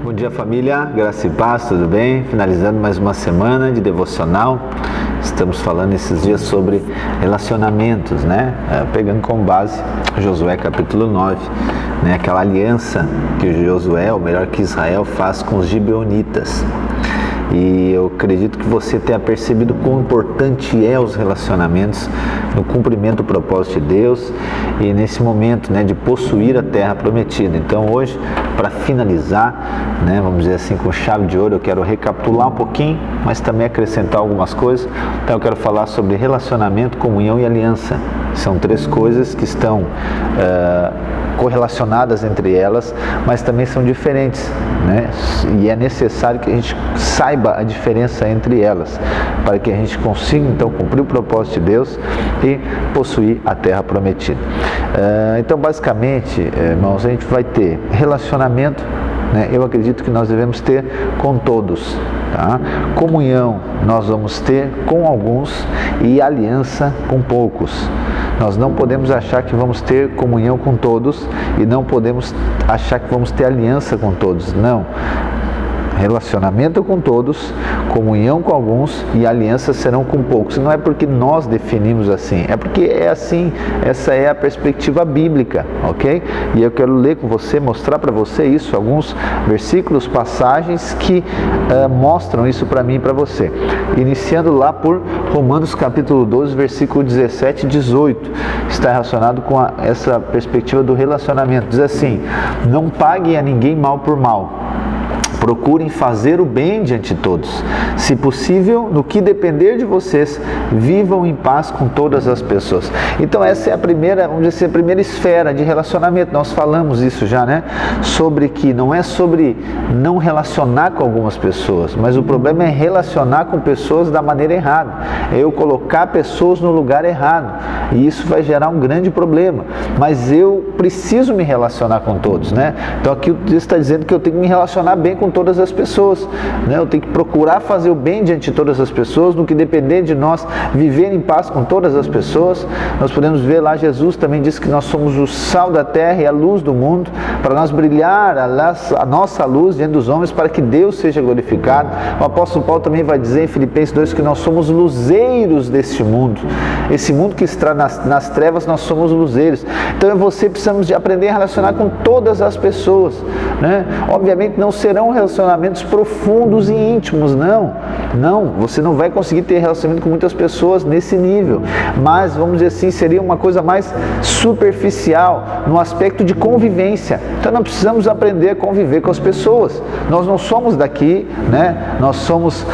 Bom dia, família, graça e paz, tudo bem? Finalizando mais uma semana de devocional. Estamos falando esses dias sobre relacionamentos, né? Pegando como base Josué capítulo 9, né? Aquela aliança que Josué, ou melhor que Israel, faz com os gibeonitas. E eu acredito que você tenha percebido quão importante é os relacionamentos no cumprimento do propósito de Deus e nesse momento, né, de possuir a terra prometida. Então hoje, para finalizar, né, vamos dizer assim, com chave de ouro, eu quero recapitular um pouquinho, mas também acrescentar algumas coisas. Então eu quero falar sobre relacionamento, comunhão e aliança. São três coisas que estão correlacionadas entre elas, mas também são diferentes, né? E é necessário que a gente saiba a diferença entre elas, para que a gente consiga então cumprir o propósito de Deus e possuir a terra prometida. Então basicamente, irmãos, a gente vai ter relacionamento, né? Eu acredito que nós devemos ter com todos, tá? Comunhão nós vamos ter com alguns e aliança com poucos. Nós não podemos achar que vamos ter comunhão com todos e não podemos achar que vamos ter aliança com todos. Não. Relacionamento com todos, comunhão com alguns e alianças serão com poucos. Não é porque nós definimos assim, é porque é assim, essa é a perspectiva bíblica, ok? E eu quero ler com você, mostrar para você isso, alguns versículos, passagens que mostram isso para mim e para você. Iniciando lá por Romanos capítulo 12, versículo 17 e 18, está relacionado com essa perspectiva do relacionamento. Diz assim: não paguem a ninguém mal por mal. Procurem fazer o bem diante de todos. Se possível, no que depender de vocês, vivam em paz com todas as pessoas. Então essa é a primeira, vamos dizer, a primeira esfera de relacionamento. Nós falamos isso já, né? Sobre que não é sobre não relacionar com algumas pessoas, mas o problema é relacionar com pessoas da maneira errada. É eu colocar pessoas no lugar errado. E isso vai gerar um grande problema. Mas eu preciso me relacionar com todos, né? Então aqui o texto está dizendo que eu tenho que me relacionar bem com todas as pessoas, né? Eu tenho que procurar fazer o bem diante de todas as pessoas, no que depender de nós, viver em paz com todas as pessoas. Nós podemos ver lá, Jesus também disse que nós somos o sal da terra e a luz do mundo, para nós brilhar a nossa luz diante dos homens, para que Deus seja glorificado. O apóstolo Paulo também vai dizer em Filipenses 2 que nós somos luzeiros deste mundo. Esse mundo que está nas trevas, nós somos luzeiros. Então você precisamos de aprender a relacionar com todas as pessoas, né? Obviamente não serão relacionamentos profundos e íntimos, não, você não vai conseguir ter relacionamento com muitas pessoas nesse nível, mas vamos dizer assim, seria uma coisa mais superficial, no aspecto de convivência. Então nós precisamos aprender a conviver com as pessoas. Nós não somos daqui, né? Nós somos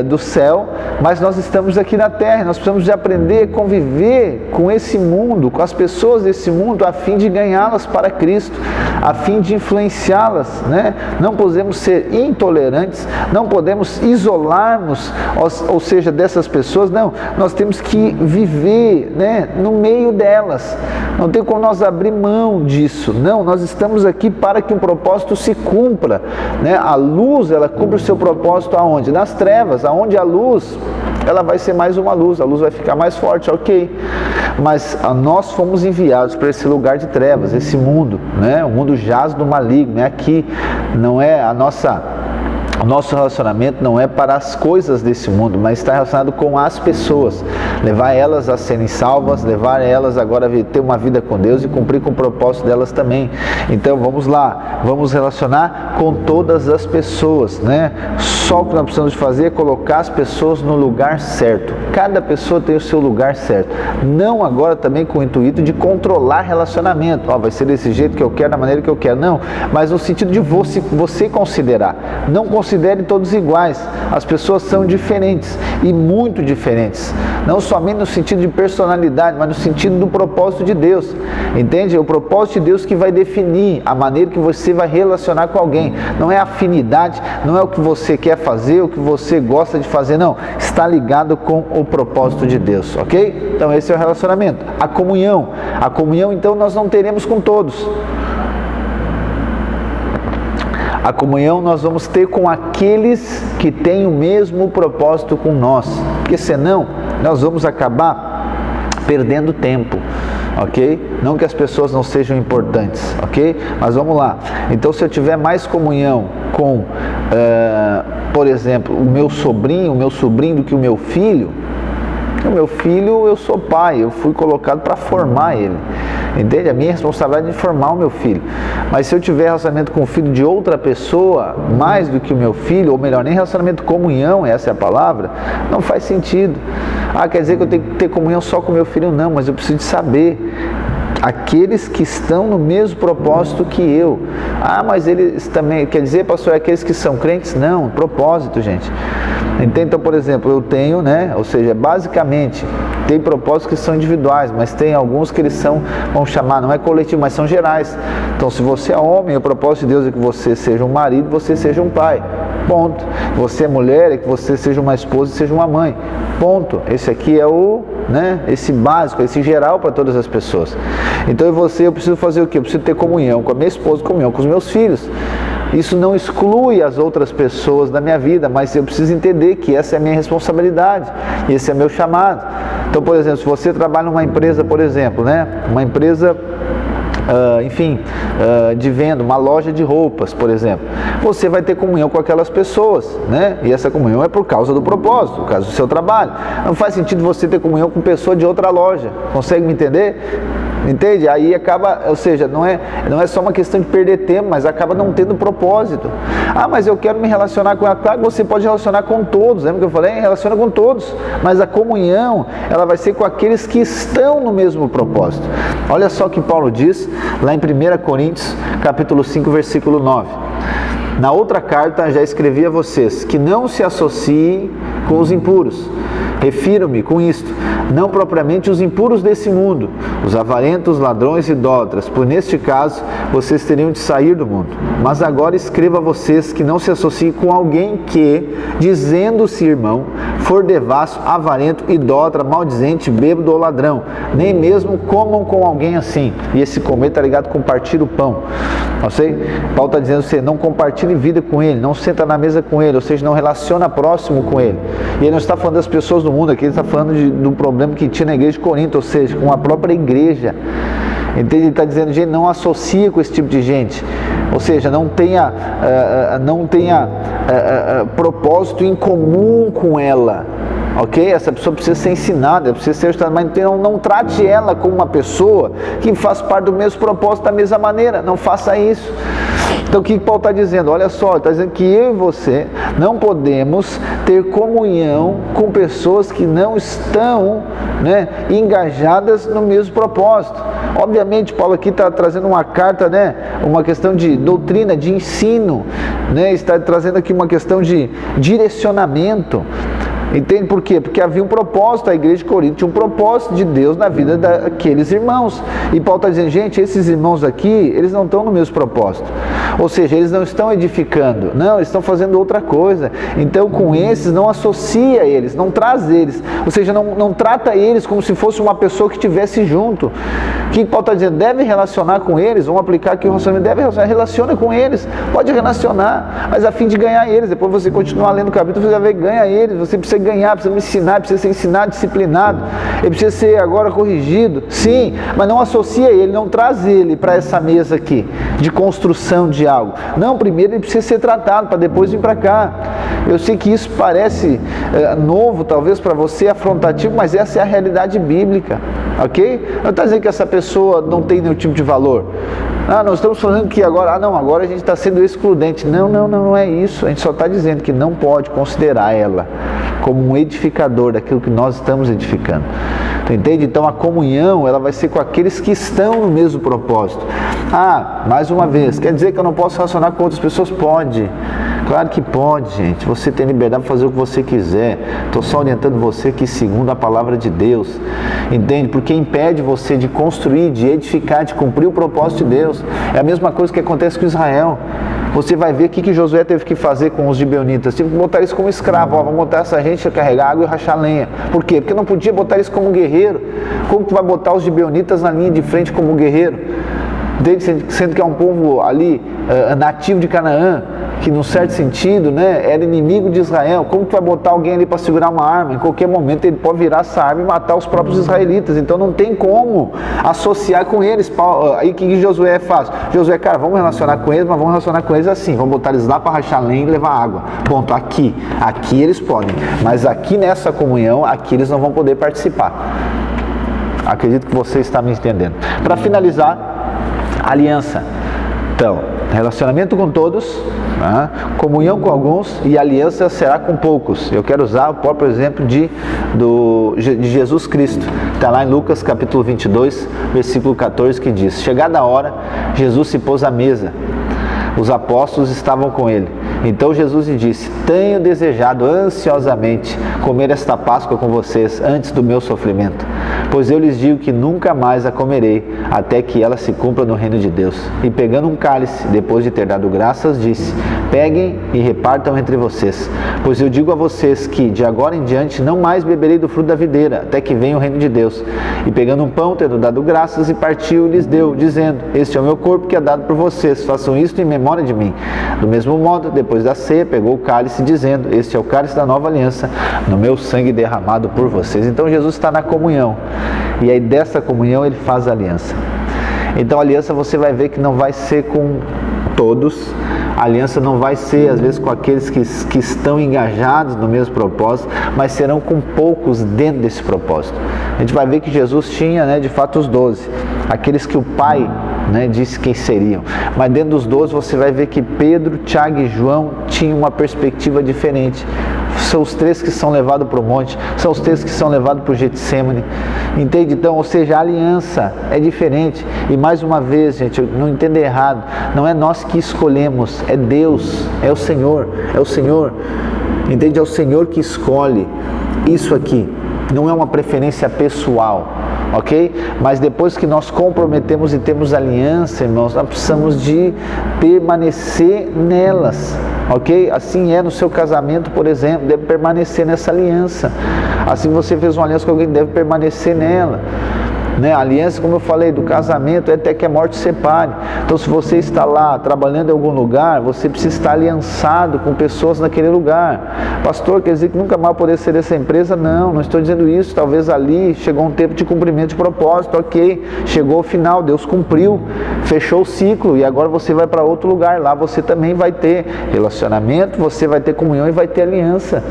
do céu, mas nós estamos aqui na terra. Nós precisamos de aprender a conviver com esse mundo, com as pessoas desse mundo, a fim de ganhá-las para Cristo, a fim de influenciá-las, né? Não podemos ser intolerantes, não podemos isolarmos, ou seja, dessas pessoas. Não, nós temos que viver, né, no meio delas. Não tem como nós abrir mão disso. Não, nós estamos aqui para que um propósito se cumpra, né? A luz, ela cumpre o seu propósito aonde? Nas trevas. Aonde a luz, ela vai ser mais uma luz, a luz vai ficar mais forte, ok. Mas nós fomos enviados para esse lugar de trevas, esse mundo, né? O mundo jaz do maligno, é aqui, não é o nosso relacionamento não é para as coisas desse mundo, mas está relacionado com as pessoas. Levar elas a serem salvas, levar elas agora a ter uma vida com Deus e cumprir com o propósito delas também. Então vamos lá, vamos relacionar com todas as pessoas, né? Só o que nós precisamos fazer é colocar as pessoas no lugar certo. Cada pessoa tem o seu lugar certo. Não agora também com o intuito de controlar relacionamento. Vai ser desse jeito que eu quero, da maneira que eu quero. Não, mas no sentido de você considerar. Não considere todos iguais. As pessoas são diferentes e muito diferentes. Não somente no sentido de personalidade, mas no sentido do propósito de Deus. Entende? É o propósito de Deus que vai definir a maneira que você vai relacionar com alguém. Não é afinidade, não é o que você quer fazer, o que você gosta de fazer, não. Está ligado com o propósito de Deus, ok? Então esse é o relacionamento. A comunhão, então nós não teremos com todos. A comunhão nós vamos ter com aqueles que têm o mesmo propósito com nós, porque senão nós vamos acabar perdendo tempo. ok? Não que as pessoas não sejam importantes, ok? Mas vamos lá. Então, se eu tiver mais comunhão com, por exemplo, o meu sobrinho do que o meu filho, eu sou pai, eu fui colocado para formar ele, entende? A minha responsabilidade é de formar o meu filho. Mas se eu tiver relacionamento com o filho de outra pessoa, mais do que o meu filho, ou melhor, nem relacionamento, comunhão, essa é a palavra, não faz sentido. Quer dizer que eu tenho que ter comunhão só com o meu filho? Não, mas eu preciso de saber aqueles que estão no mesmo propósito que eu. Mas eles também, quer dizer, pastor, aqueles que são crentes? Não, propósito, gente. Então, por exemplo, eu tenho, ou seja, basicamente, tem propósitos que são individuais, mas tem alguns que eles são, vamos chamar, não é coletivo, mas são gerais. Então, se você é homem, o propósito de Deus é que você seja um marido, você seja um pai. Ponto. Você é mulher, é que você seja uma esposa e seja uma mãe. Ponto. Esse aqui é esse básico, esse geral para todas as pessoas. Então, eu preciso fazer o quê? Eu preciso ter comunhão com a minha esposa, comunhão com os meus filhos. Isso não exclui as outras pessoas da minha vida, mas eu preciso entender que essa é a minha responsabilidade, esse é meu chamado. Então, por exemplo, se você trabalha numa empresa, por exemplo, uma empresa, de venda, uma loja de roupas, por exemplo, você vai ter comunhão com aquelas pessoas, e essa comunhão é por causa do propósito, por causa do seu trabalho. Não faz sentido você ter comunhão com pessoa de outra loja, consegue me entender? Entende? Aí acaba, ou seja, não é só uma questão de perder tempo, mas acaba não tendo propósito. Mas eu quero me relacionar com ela. Claro que você pode relacionar com todos, lembra que eu falei? Relaciona com todos, mas a comunhão, ela vai ser com aqueles que estão no mesmo propósito. Olha só o que Paulo diz lá em 1 Coríntios, capítulo 5, versículo 9. Na outra carta já escrevi a vocês que não se associem com os impuros. Refiro-me com isto, não propriamente os impuros desse mundo, os avarentos, ladrões e idólatras, pois neste caso vocês teriam de sair do mundo. Mas agora escrevo a vocês que não se associem com alguém que, dizendo-se irmão, for devasso, avarento, idólatra, maldizente, bêbado ou ladrão, nem mesmo comam com alguém assim. E esse comer está ligado com partir o pão. Paulo está dizendo você não compartilhe vida com ele, não senta na mesa com ele, ou seja, não relaciona próximo com ele. E ele não está falando das pessoas do mundo aqui, ele está falando do problema que tinha na igreja de Corinto, ou seja, com a própria igreja. Entende? Ele está dizendo, gente, não associa com esse tipo de gente, ou seja, não tenha propósito em comum com ela. Ok? Essa pessoa precisa ser ensinada, precisa ser ajustada, mas então não trate ela como uma pessoa que faz parte do mesmo propósito da mesma maneira, não faça isso. Então o que Paulo está dizendo? Olha só, ele está dizendo que eu e você não podemos ter comunhão com pessoas que não estão engajadas no mesmo propósito. Obviamente Paulo aqui está trazendo uma carta, uma questão de doutrina, de ensino, está trazendo aqui uma questão de direcionamento. Entende por quê? Porque havia um propósito, a igreja de Corinto tinha um propósito de Deus na vida daqueles irmãos. E Paulo está dizendo, gente, esses irmãos aqui, eles não estão no mesmo propósito. Ou seja, eles não estão edificando, não, eles estão fazendo outra coisa. Então, com esses, não associa eles, não traz eles. Ou seja, não trata eles como se fosse uma pessoa que estivesse junto. O que Paulo está dizendo? Deve relacionar com eles, vamos aplicar aqui o relacionamento, deve relaciona com eles, pode relacionar, mas a fim de ganhar eles. Depois você continuar lendo o capítulo, você vai ver, ganha eles, você precisa ganhar, precisa me ensinar, precisa ser ensinado, disciplinado, ele precisa ser agora corrigido, sim, mas não associa ele, não traz ele para essa mesa aqui, de construção de algo. Não, primeiro ele precisa ser tratado, para depois vir para cá. Eu sei que isso parece novo, talvez para você, afrontativo, mas essa é a realidade bíblica, ok? Não está dizendo que essa pessoa não tem nenhum tipo de valor. Nós estamos falando que agora a gente está sendo excludente. Não é isso. A gente só está dizendo que não pode considerar ela como um edificador daquilo que nós estamos edificando. Entende? Então a comunhão, ela vai ser com aqueles que estão no mesmo propósito. Mais uma vez, quer dizer que eu não posso relacionar com outras pessoas? Pode. Claro que pode, gente. Você tem liberdade para fazer o que você quiser. Estou só orientando você que segundo a palavra de Deus. Entende? Porque impede você de construir, de edificar, de cumprir o propósito de Deus. É a mesma coisa que acontece com Israel. Você vai ver o que Josué teve que fazer com os gibeonitas. Teve que botar eles como escravo. Vamos botar essa gente a carregar água e rachar lenha. Por quê? Porque não podia botar eles como guerreiro. Como tu vai botar os gibeonitas na linha de frente como guerreiro? Sendo que é um povo ali nativo de Canaã. que num certo sentido, né, era inimigo de Israel. Como que vai botar alguém ali para segurar uma arma? Em qualquer momento ele pode virar essa arma e matar os próprios israelitas. Então não tem como associar com eles. Aí o que Josué faz? Josué, cara, vamos relacionar com eles, mas vamos relacionar com eles assim, vamos botar eles lá para rachar lenha e levar água. Ponto. Aqui eles podem, mas aqui nessa comunhão, aqui eles não vão poder participar. Acredito que você está me entendendo. Para finalizar, aliança. Então, relacionamento com todos, comunhão com alguns e aliança será com poucos. Eu quero usar o próprio exemplo de Jesus Cristo. Está lá em Lucas capítulo 22, versículo 14, que diz: chegada a hora, Jesus se pôs à mesa. Os apóstolos estavam com ele. Então Jesus lhe disse: tenho desejado ansiosamente comer esta Páscoa com vocês antes do meu sofrimento, pois eu lhes digo que nunca mais a comerei, até que ela se cumpra no reino de Deus. E pegando um cálice, depois de ter dado graças, disse: peguem e repartam entre vocês, pois eu digo a vocês que de agora em diante não mais beberei do fruto da videira, até que venha o reino de Deus. E pegando um pão, tendo dado graças, e partiu, lhes deu, dizendo: este é o meu corpo que é dado por vocês, façam isto em memória de mim. Do mesmo modo, depois da ceia, pegou o cálice, dizendo: este é o cálice da nova aliança, no meu sangue derramado por vocês. Então Jesus está na comunhão, e aí dessa comunhão ele faz a aliança. Então a aliança você vai ver que não vai ser com todos, a aliança não vai ser às vezes com aqueles que estão engajados no mesmo propósito, mas serão com poucos dentro desse propósito. A gente vai ver que Jesus tinha, de fato, os 12, aqueles que o Pai disse quem seriam, mas dentro dos 12 você vai ver que Pedro, Tiago e João tinham uma perspectiva diferente. São os 3 que são levados para o monte, são os 3 que são levados para o Getsemane, entende? Então, ou seja, a aliança é diferente. E mais uma vez, gente, não entenda errado, não é nós que escolhemos, é Deus, é o Senhor, entende? É o Senhor que escolhe isso aqui, não é uma preferência pessoal. Ok? Mas depois que nós comprometemos e temos aliança, irmãos, nós precisamos de permanecer nelas. Ok? Assim é no seu casamento, por exemplo, deve permanecer nessa aliança. Assim você fez uma aliança com alguém, deve permanecer nela. A aliança, como eu falei, do casamento é até que a morte separe. Então, se você está lá trabalhando em algum lugar, você precisa estar aliançado com pessoas naquele lugar. Pastor, quer dizer que nunca mais poder ser dessa empresa? Não estou dizendo isso. Talvez ali chegou um tempo de cumprimento de propósito, ok, chegou o final, Deus cumpriu, fechou o ciclo e agora você vai para outro lugar. Lá você também vai ter relacionamento, você vai ter comunhão e vai ter aliança.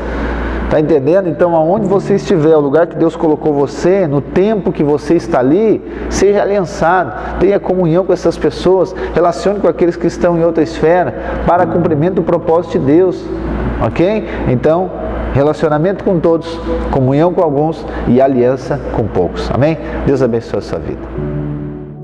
Está entendendo? Então, aonde você estiver, o lugar que Deus colocou você, no tempo que você está ali, seja aliançado, tenha comunhão com essas pessoas, relacione com aqueles que estão em outra esfera, para cumprimento do propósito de Deus, ok? Então, relacionamento com todos, comunhão com alguns e aliança com poucos, amém? Deus abençoe a sua vida.